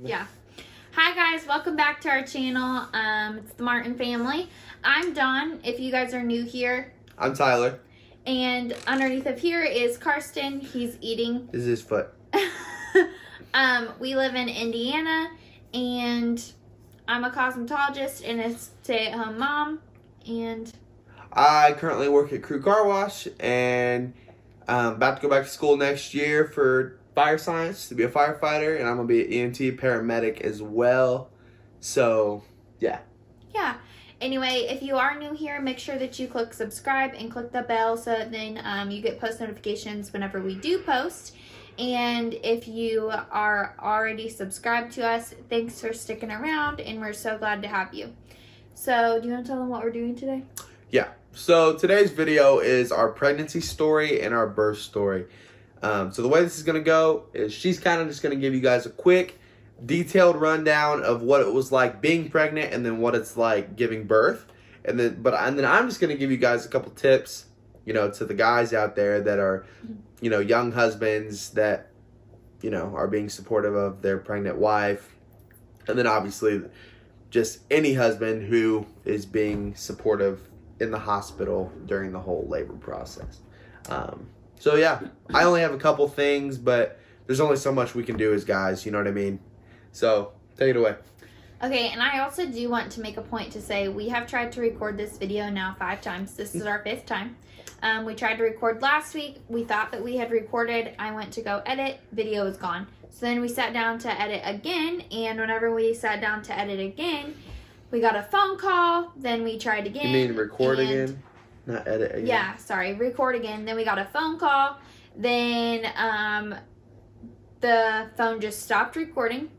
Yeah. Hi guys, welcome back to our channel. It's the Martin family. I'm Dawn, if you guys are new here. I'm Tyler. And underneath of here is Karsten. He's eating. This is his foot. We live in Indiana, and I'm a cosmetologist and a stay-at-home mom. And I currently work at Crew Car Wash, and I'm about to go back to school next year for fire science to be a firefighter, and I'm going to be an EMT paramedic as well. So, yeah. Yeah. Anyway, if you are new here, make sure that you click subscribe and click the bell so that then you get post notifications whenever we do post. And if you are already subscribed to us, thanks for sticking around, and we're so glad to have you. So, do you want to tell them what we're doing today? Yeah. So, today's video is our pregnancy story and our birth story. So, the way this is going to go is she's kind of just going to give you guys a quick, detailed rundown of what it was like being pregnant and then what it's like giving birth. And then I'm just going to give you guys a couple tips, to the guys out there that are, young husbands that, are being supportive of their pregnant wife. And then obviously just any husband who is being supportive in the hospital during the whole labor process. So yeah, I only have a couple things, but there's only so much we can do as guys, you know what I mean? So, take it away. Okay, and I also do want to make a point to say we have tried to record this video now 5 times. This is our 5th time. We tried to record last week. We thought that we had recorded. I went to go edit. Video is gone. So then we sat down to edit again, and whenever we sat down to edit again, we got a phone call. Then we tried again. You mean record again? Not edit again? Yeah, sorry, record again. Then we got a phone call. Then the phone just stopped recording.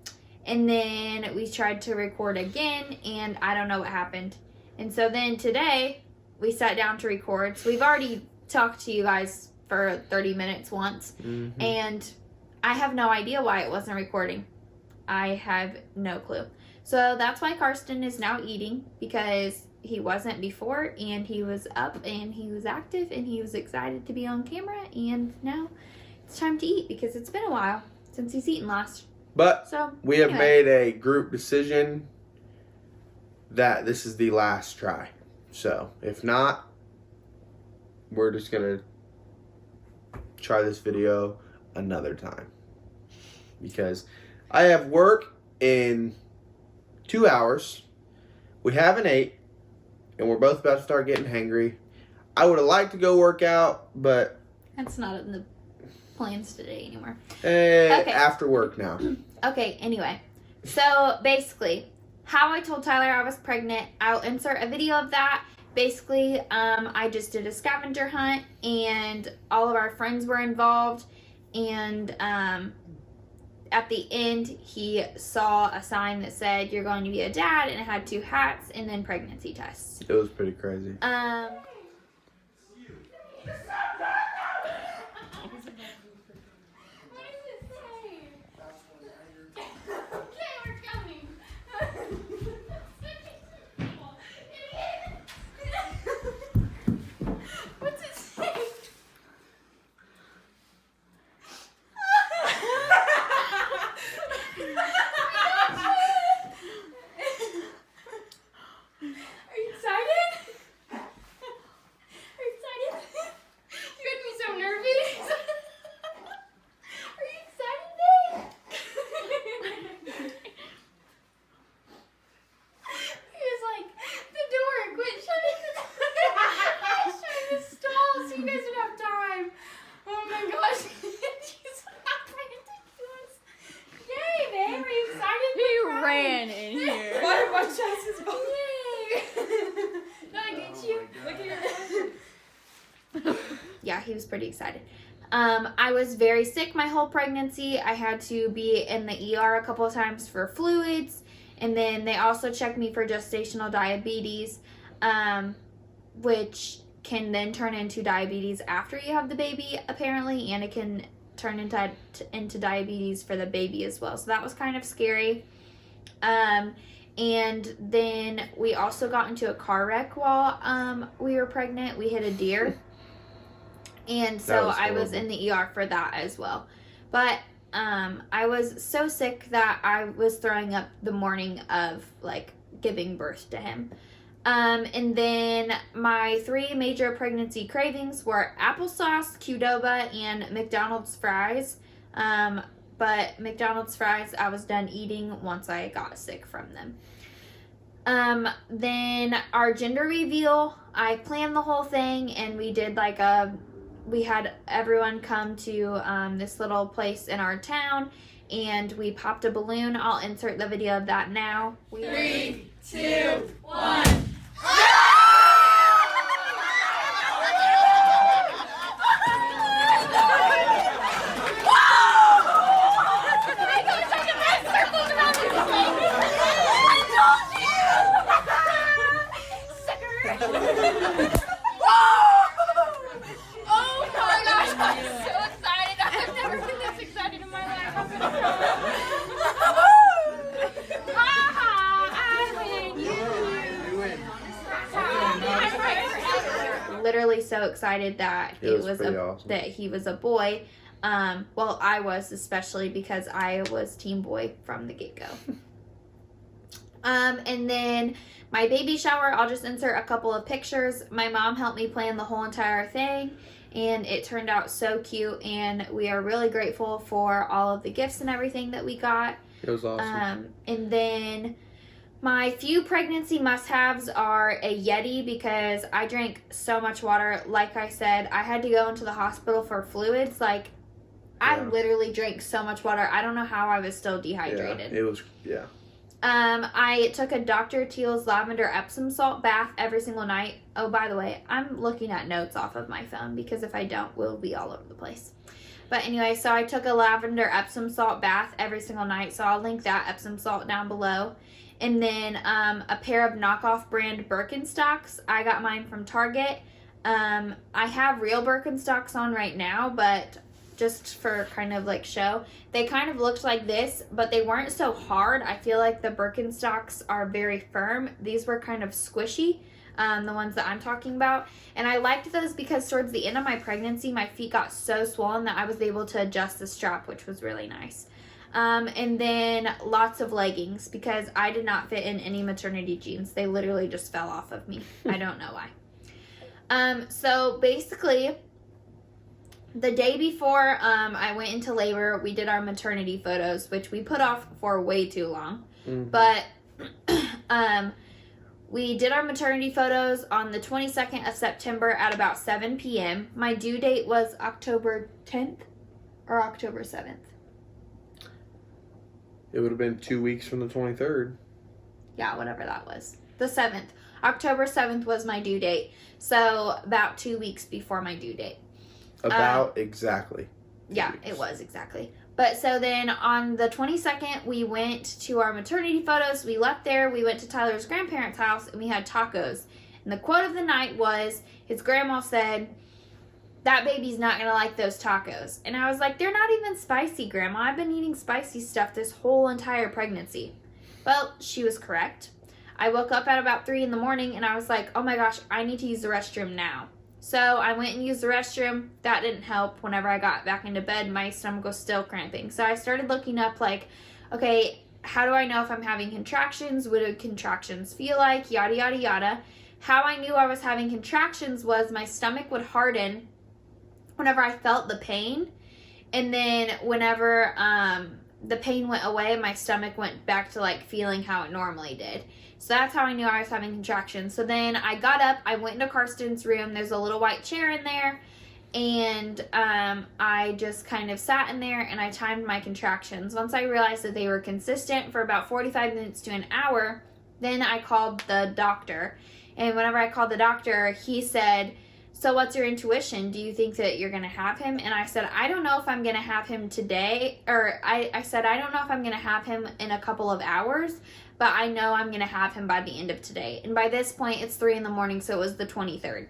And then we tried to record again, and I don't know what happened. And so then today, we sat down to record. So we've already talked to you guys for 30 minutes once. Mm-hmm. And I have no idea why it wasn't recording. I have no clue. So that's why Karsten is now eating, because he wasn't before, and he was up, and he was active, and he was excited to be on camera. And now it's time to eat, because it's been a while since he's eaten last. But we have made a group decision that this is the last try. So, if not, we're just going to try this video another time. Because I have work in 2 hours. We haven't ate. And we're both about to start getting hangry. I would have liked to go work out, but that's not in the plans today anymore. Okay. After work now. Okay, anyway. So, basically, how I told Tyler I was pregnant, I'll insert a video of that. Basically, I just did a scavenger hunt, and all of our friends were involved. And at the end, he saw a sign that said, "You're going to be a dad," and it had 2 hats and then pregnancy tests. It was pretty crazy. Ran in here. My chest is falling. Yay! Did I get you? Look at Yeah, he was pretty excited. I was very sick my whole pregnancy. I had to be in the ER a couple of times for fluids. And then they also checked me for gestational diabetes, which can then turn into diabetes after you have the baby, apparently. And it can turn into diabetes for the baby as well. So that was kind of scary. And then we also got into a car wreck while we were pregnant. We hit a deer. And so I was in the ER for that as well. But I was so sick that I was throwing up the morning of like giving birth to him. And then my 3 major pregnancy cravings were applesauce, Qdoba, and McDonald's fries. But McDonald's fries I was done eating once I got sick from them. Then our gender reveal, I planned the whole thing, and we did like we had everyone come to this little place in our town, and we popped a balloon. I'll insert the video of that now. 3, 2, 1. Literally so excited that awesome. that he was a boy. Well, I was, especially because I was team boy from the get-go. And then my baby shower, I'll just insert a couple of pictures. My mom helped me plan the whole entire thing, and it turned out so cute, and we are really grateful for all of the gifts and everything that we got. It was awesome. And then my few pregnancy must-haves are a Yeti, because I drank so much water. Like I said, I had to go into the hospital for fluids. Like, I literally drank so much water. I don't know how I was still dehydrated. Yeah, it was, I took a Dr. Teal's lavender Epsom salt bath every single night. Oh, by the way, I'm looking at notes off of my phone, because if I don't, we'll be all over the place. But anyway, so I took a lavender Epsom salt bath every single night, so I'll link that Epsom salt down below. And then a pair of knockoff brand Birkenstocks. I got mine from Target. I have real Birkenstocks on right now, but just for kind of like show. They kind of looked like this, but they weren't so hard. I feel like the Birkenstocks are very firm. These were kind of squishy, the ones that I'm talking about. And I liked those because towards the end of my pregnancy, my feet got so swollen that I was able to adjust the strap, which was really nice. And then lots of leggings, because I did not fit in any maternity jeans. They literally just fell off of me. I don't know why. So basically, the day before I went into labor, we did our maternity photos, which we put off for way too long. Mm-hmm. But we did our maternity photos on the 22nd of September at about 7 p.m. My due date was October 10th or October 7th. It would have been 2 weeks from the 23rd. Yeah, whatever that was. The 7th. October 7th was my due date. So about 2 weeks before my due date. Exactly. Yeah, it was exactly. But so then on the 22nd, we went to our maternity photos. We left there. We went to Tyler's grandparents' house, and we had tacos. And the quote of the night was, his grandma said, "That baby's not going to like those tacos." And I was like, "They're not even spicy, Grandma. I've been eating spicy stuff this whole entire pregnancy." Well, she was correct. I woke up at about 3 in the morning, and I was like, "Oh my gosh, I need to use the restroom now." So I went and used the restroom. That didn't help. Whenever I got back into bed, my stomach was still cramping. So I started looking up, like, okay, how do I know if I'm having contractions? What do contractions feel like? Yada, yada, yada. How I knew I was having contractions was my stomach would harden whenever I felt the pain. And then whenever the pain went away, my stomach went back to, like, feeling how it normally did. So that's how I knew I was having contractions. So then I got up, I went into Karsten's room. There's a little white chair in there. And I just kind of sat in there and I timed my contractions. Once I realized that they were consistent for about 45 minutes to an hour, then I called the doctor. And whenever I called the doctor, he said, "So what's your intuition? Do you think that you're going to have him?" And I said, "I don't know if I'm going to have him today." Or I said, "I don't know if I'm going to have him in a couple of hours, but I know I'm going to have him by the end of today." And by this point, it's 3 in the morning, so it was the 23rd.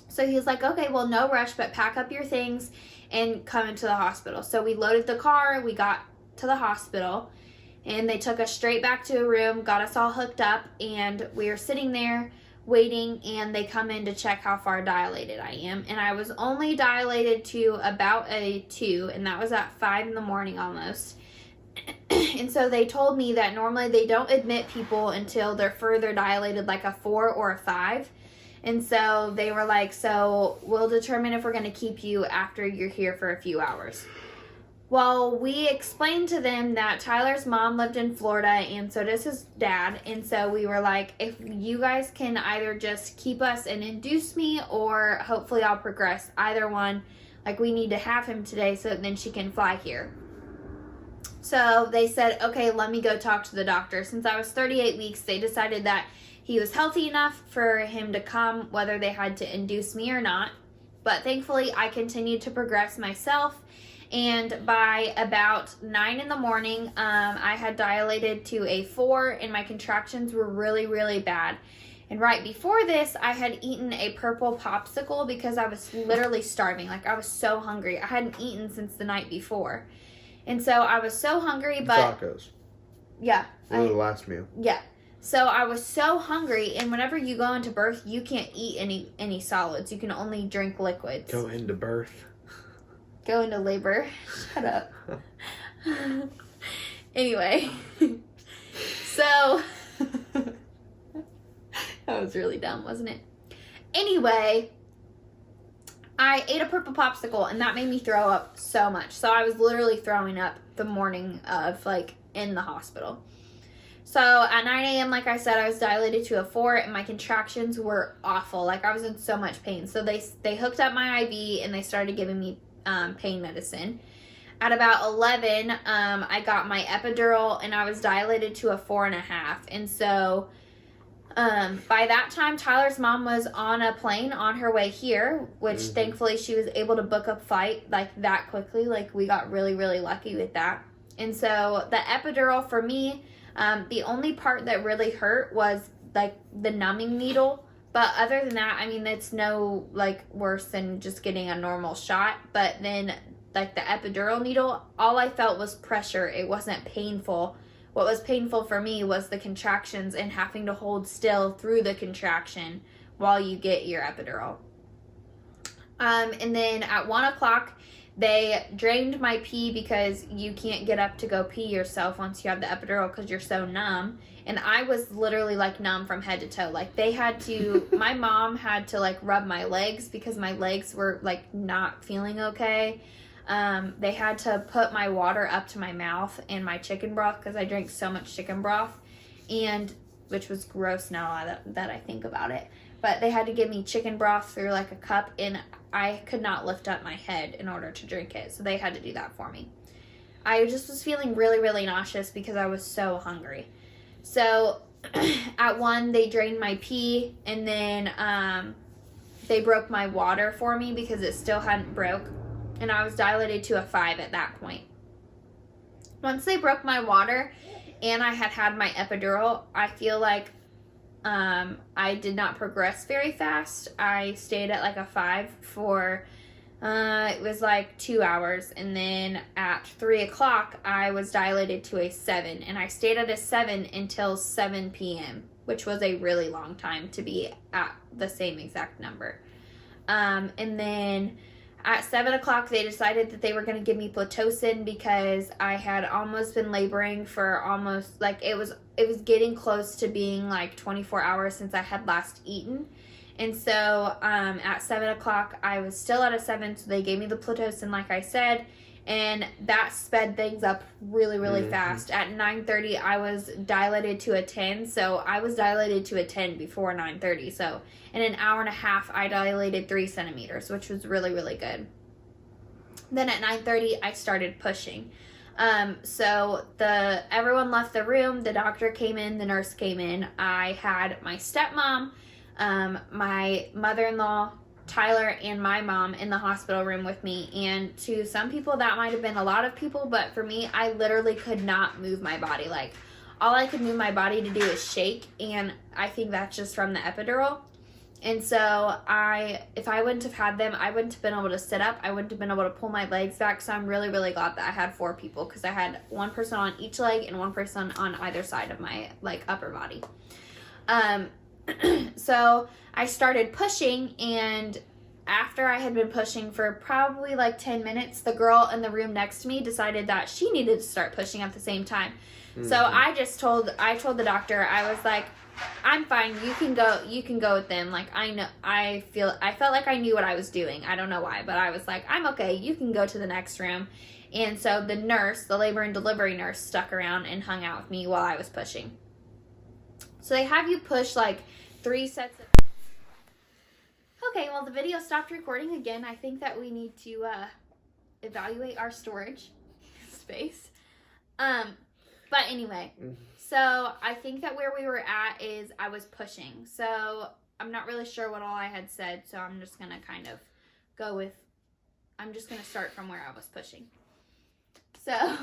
So he was like, "Okay, well, no rush, but pack up your things and come into the hospital." So we loaded the car, we got to the hospital, and they took us straight back to a room, got us all hooked up, and we were sitting there waiting, and they come in to check how far dilated I am. And I was only dilated to about a 2, and that was at 5 in the morning almost. And so they told me that normally they don't admit people until they're further dilated, like a 4 or a 5. And so they were like, so we'll determine if we're going to keep you after you're here for a few hours. Well, we explained to them that Tyler's mom lived in Florida, and so does his dad. And so we were like, if you guys can either just keep us and induce me, or hopefully I'll progress, either one. Like, we need to have him today so that then she can fly here. So they said, okay, let me go talk to the doctor. Since I was 38 weeks, they decided that he was healthy enough for him to come, whether they had to induce me or not. But thankfully, I continued to progress myself. And by about 9 in the morning, I had dilated to a 4, and my contractions were really, really bad. And right before this, I had eaten a purple popsicle because I was literally starving. Like, I was so hungry. I hadn't eaten since the night before. And so I was so hungry, but... Tacos. Yeah. That was the last meal. Yeah. So I was so hungry, and whenever you go into birth, you can't eat any solids. You can only drink liquids. Go into birth. Go into labor. Shut up. Anyway. So. That was really dumb, wasn't it? Anyway. I ate a purple popsicle, and that made me throw up so much. So I was literally throwing up the morning of, like, in the hospital. So at 9 a.m., like I said, I was dilated to a 4, and my contractions were awful. Like, I was in so much pain. So they hooked up my IV, and they started giving me pain medicine. At about 11, I got my epidural, and I was dilated to a 4.5. And so by that time, Tyler's mom was on a plane on her way here, which thankfully she was able to book a flight like that quickly. Like, we got really, really lucky with that. And so the epidural for me, the only part that really hurt was like the numbing needle. But other than that, I mean, it's no, like, worse than just getting a normal shot. But then, like, the epidural needle, all I felt was pressure. It wasn't painful. What was painful for me was the contractions and having to hold still through the contraction while you get your epidural. And then at 1 o'clock, they drained my pee because you can't get up to go pee yourself once you have the epidural because you're so numb. And I was literally, like, numb from head to toe. Like, they had to, my mom had to, like, rub my legs because my legs were, like, not feeling okay. They had to put my water up to my mouth and my chicken broth because I drank so much chicken broth, and which was gross now that I think about it. But they had to give me chicken broth through, like, a cup, and I could not lift up my head in order to drink it. So they had to do that for me. I just was feeling really, really nauseous because I was so hungry. So at 1, they drained my pee, and then they broke my water for me because it still hadn't broke, and I was dilated to a 5 at that point. Once they broke my water and I had my epidural, I feel like I did not progress very fast. I stayed at like a 5 for it was like 2 hours, and then at 3 o'clock I was dilated to a 7, and I stayed at a 7 until 7 p.m., which was a really long time to be at the same exact number. And then at 7 o'clock they decided that they were going to give me Pitocin because I had almost been laboring for almost, like, it was getting close to being like 24 hours since I had last eaten. And so at 7 o'clock, I was still at a 7, so they gave me the Pitocin, like I said, and that sped things up really, really fast. At 9:30, I was dilated to a 10, so I was dilated to a 10 before 9:30. So in an hour and a half, I dilated 3 centimeters, which was really, really good. Then at 9:30, I started pushing. So everyone left the room, the doctor came in, the nurse came in. I had my stepmom, my mother-in-law, Tyler, and my mom in the hospital room with me. And to some people that might have been a lot of people, but for me, I literally could not move my body. Like, all I could move my body to do is shake, and I think that's just from the epidural. And so if I wouldn't have had them, I wouldn't have been able to sit up. I wouldn't have been able to pull my legs back. So I'm really, really glad that I had 4 people, because I had 1 person on each leg and 1 person on either side of my, like, upper body. So I started pushing, and after I had been pushing for probably like 10 minutes, the girl in the room next to me decided that she needed to start pushing at the same time. Mm-hmm. So I told the doctor, I was like, I'm fine. You can go with them. Like, I felt like I knew what I was doing. I don't know why, but I was like, I'm okay. You can go to the next room. And so the nurse, the labor and delivery nurse, stuck around and hung out with me while I was pushing. So they have you push like 3 sets of... Okay, well, the video stopped recording again. I think that we need to evaluate our storage space. But anyway, so I think that where we were at is I was pushing. So I'm not really sure what all I had said, so I'm just going to kind of go with... I'm just going to start from where I was pushing. So...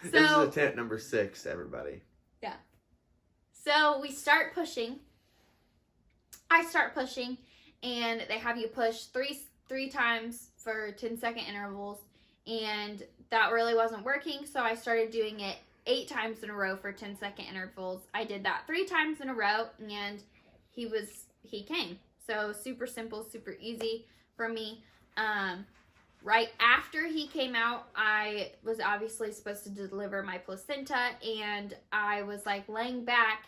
This is attempt number 6, everybody. Yeah. So we start pushing. I start pushing, and they have you push three times for 10-second intervals, and that really wasn't working, so I started doing it 8 times in a row for 10-second intervals. I did that 3 times in a row, and he came. So super simple, super easy for me. Right after he came out, I was obviously supposed to deliver my placenta, and I was like laying back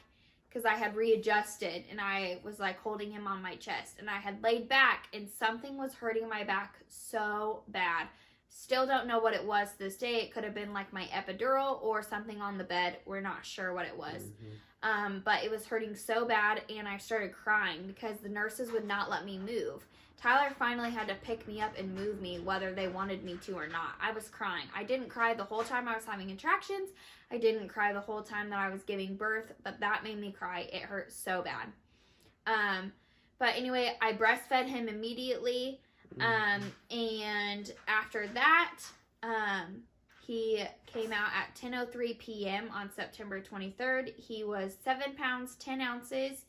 because I had readjusted, and I was like holding him on my chest, and I had laid back, and something was hurting my back so bad. Still don't know what it was to this day. It could have been like my epidural or something on the bed. We're not sure what it was. Mm-hmm. But it was hurting so bad, and I started crying because the nurses would not let me move. Tyler finally had to pick me up and move me whether they wanted me to or not. I was crying. I didn't cry the whole time I was having contractions. I didn't cry the whole time that I was giving birth, but that made me cry. It hurt so bad. But anyway, I breastfed him immediately. And after that, he came out at 10:03 p.m. on September 23rd. He was 7 pounds, 10 ounces,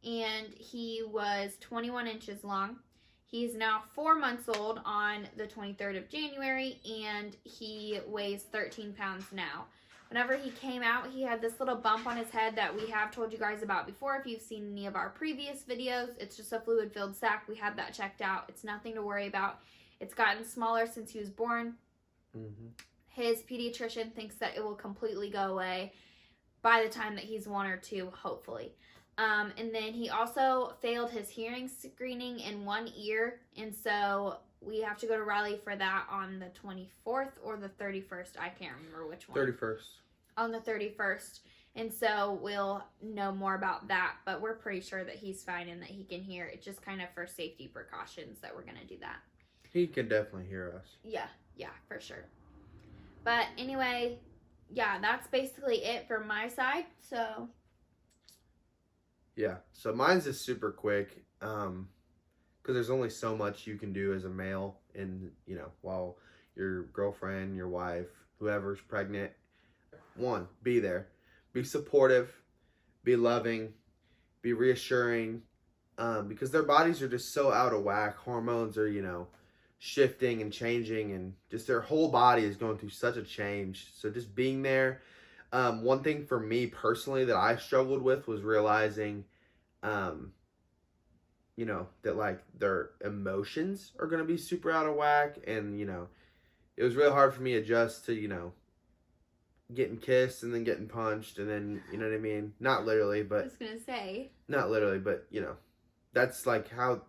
and he was 21 inches long. He's now 4 months old on the 23rd of January, and he weighs 13 pounds now. Whenever he came out, he had this little bump on his head that we have told you guys about before. If you've seen any of our previous videos, it's just a fluid-filled sac. We had that checked out. It's nothing to worry about. It's gotten smaller since he was born. Mm-hmm. His pediatrician thinks that it will completely go away by the time that he's 1 or 2, hopefully. And then he also failed his hearing screening in one ear, and so we have to go to Raleigh for that on the 24th or the 31st. I can't remember which one. 31st. On the 31st. And so we'll know more about that, but we're pretty sure that he's fine and that he can hear. It's just kind of for safety precautions that we're going to do that. He can definitely hear us. Yeah, for sure. But anyway, yeah, that's basically it for my side, so... Yeah, so mine's just super quick, because there's only so much you can do as a male, and while your girlfriend, your wife, whoever's pregnant, 1, be there, be supportive, be loving, be reassuring, because their bodies are just so out of whack. Hormones are shifting and changing, and just their whole body is going through such a change. So just being there. One thing for me personally that I struggled with was realizing, that like their emotions are going to be super out of whack. And, it was really hard for me to adjust to, getting kissed and then getting punched. And then, you know what I mean? Not literally, but... I was going to say. Not literally, but, that's like how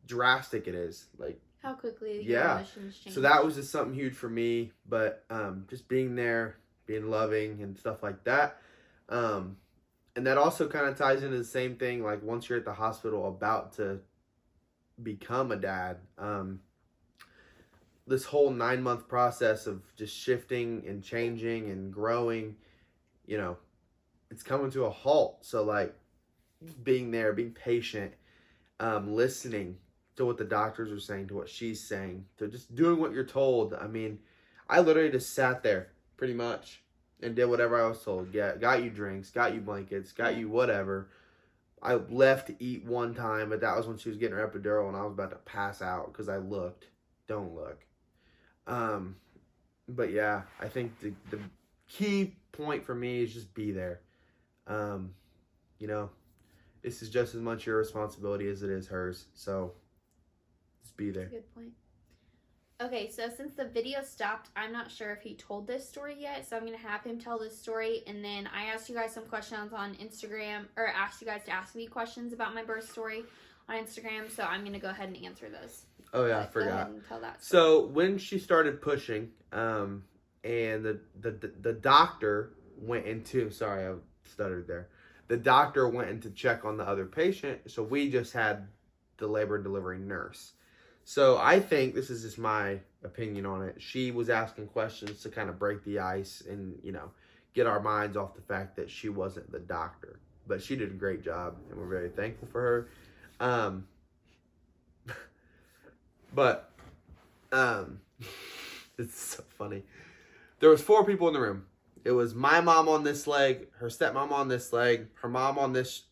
drastic it is. Like, how quickly your emotions change. So that was just something huge for me. But just being there, being loving and stuff like that. And that also kind of ties into the same thing, like once you're at the hospital about to become a dad, this whole 9-month process of just shifting and changing and growing, it's coming to a halt. So like being there, being patient, listening to what the doctors are saying, to what she's saying, to just doing what you're told. I mean, I literally just sat there pretty much and did whatever I was told. Yeah, got you drinks, got you blankets, got you whatever. I left to eat one time, but that was when she was getting her epidural and I was about to pass out because I looked. Don't look. But yeah, I think the key point for me is just be there. you know, this is just as much your responsibility as it is hers. So just be there. Good point. Okay, so since the video stopped, I'm not sure if he told this story yet, so I'm going to have him tell this story, and then I asked you guys some questions on Instagram, or asked you guys to ask me questions about my birth story on Instagram, so I'm going to go ahead and answer those. Oh yeah, I Go ahead forgot. and tell that story. So when she started pushing, and the doctor went into, sorry, I stuttered there. The doctor went in to check on the other patient, so we just had the labor and delivery nurse. So I think, this is just my opinion on it, she was asking questions to kind of break the ice and, you know, get our minds off the fact that she wasn't the doctor. But she did a great job, and we're very thankful for her. It's so funny. There was 4 people in the room. It was my mom on this leg, her stepmom on this leg, her mom on this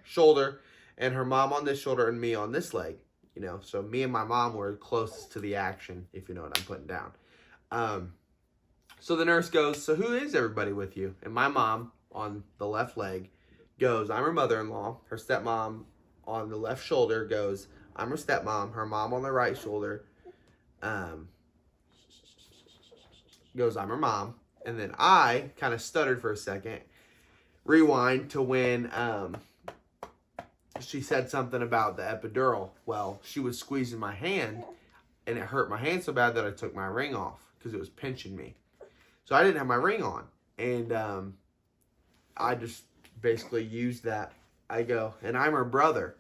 shoulder, and her mom on this shoulder, and me on this leg. You know, so me and my mom were closest to the action, if you know what I'm putting down. So the nurse goes, so who is everybody with you? And my mom on the left leg goes, I'm her mother-in-law. Her stepmom on the left shoulder goes, I'm her stepmom. Her mom on the right shoulder goes, I'm her mom. And then I kind of stuttered for a second. Rewind to when she said something about the epidural. Well, she was squeezing my hand, and it hurt my hand so bad that I took my ring off because it was pinching me. So I didn't have my ring on. And I just basically used that. I go, and I'm her brother.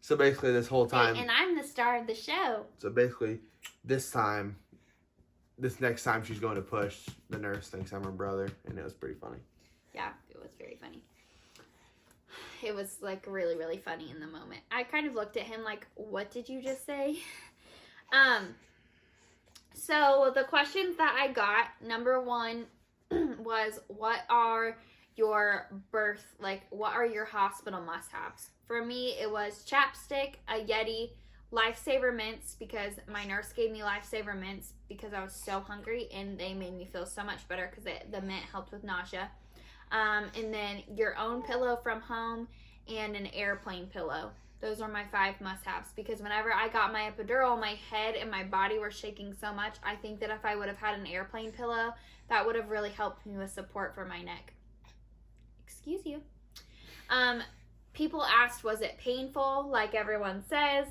So basically this whole time. And I'm the star of the show. So basically this next time she's going to push, the nurse thinks I'm her brother. And it was pretty funny. Yeah, it was very funny. It was like really, really funny in the moment. I kind of looked at him like, what did you just say? So the questions that I got, number 1 was, what are your what are your hospital must-haves? For me, it was chapstick, a Yeti, Lifesaver mints, because my nurse gave me Lifesaver mints because I was so hungry, and they made me feel so much better because the mint helped with nausea. And then your own pillow from home and an airplane pillow. Those are my 5 must-haves, because whenever I got my epidural, my head and my body were shaking so much. I think that if I would have had an airplane pillow, that would have really helped me with support for my neck. Excuse you. People asked, was it painful? Like everyone says.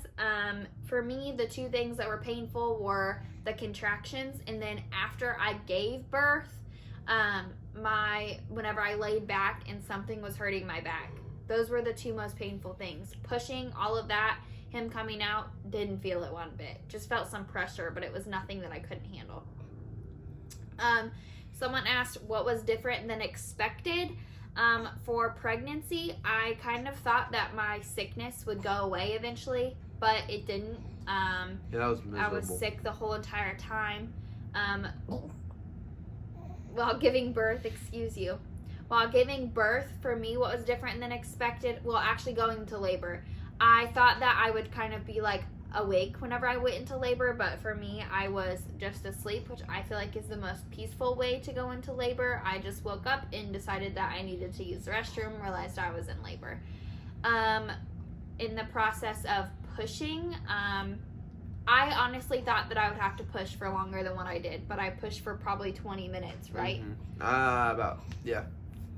For me, the 2 things that were painful were the contractions, and then after I gave birth, whenever I laid back and something was hurting my back. Those were the 2 most painful things. Pushing, all of that, him coming out, didn't feel it one bit. Just felt some pressure, but it was nothing that I couldn't handle. Someone asked what was different than expected. For pregnancy, I kind of thought that my sickness would go away eventually, but it didn't. Yeah, that was miserable. I was sick the whole entire time. While giving birth, While giving birth, for me, what was different than expected, well, actually going into labor, I thought that I would kind of be like awake whenever I went into labor, but for me, I was just asleep, which I feel like is the most peaceful way to go into labor. I just woke up and decided that I needed to use the restroom, realized I was in labor. In the process of pushing, I honestly thought that I would have to push for longer than what I did, but I pushed for probably 20 minutes, right? Yeah.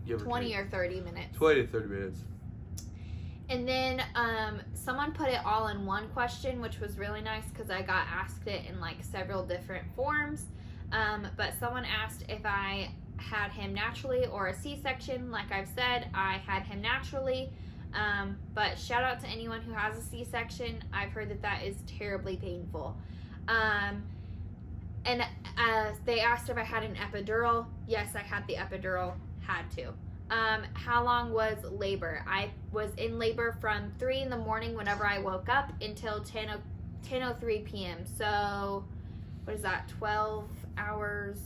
20 or 30 minutes. 20 to 30 minutes. And then someone put it all in one question, which was really nice because I got asked it in like several different forms. But someone asked if I had him naturally or a C-section. Like I've said, I had him naturally. But shout out to anyone who has a C-section. I've heard that that is terribly painful. And they asked if I had an epidural. Yes, I had the epidural. Had to. How long was labor? I was in labor from 3 in the morning whenever I woke up until 10:03 p.m. So, what is that? 12 hours?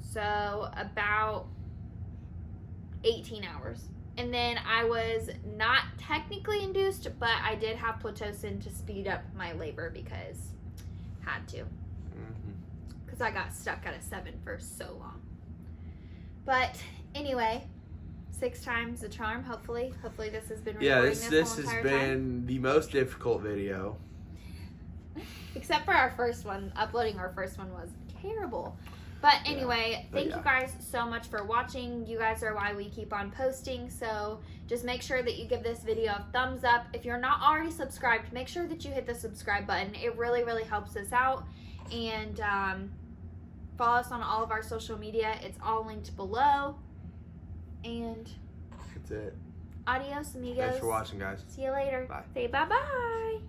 So, about 18 hours. And then I was not technically induced, but I did have Pitocin to speed up my labor because had to. Because I got stuck at a 7 for so long. But anyway, 6 times the charm. Hopefully this has been recording Yeah, this this whole has entire been the most difficult video. time. Except for our first one. Uploading our first one was terrible. But anyway, thank you guys so much for watching. You guys are why we keep on posting. So just make sure that you give this video a thumbs up. If you're not already subscribed, make sure that you hit the subscribe button. It really, really helps us out. And follow us on all of our social media. It's all linked below. And That's it. adios, amigos. Thanks for watching, guys. See you later. Bye. Say bye-bye.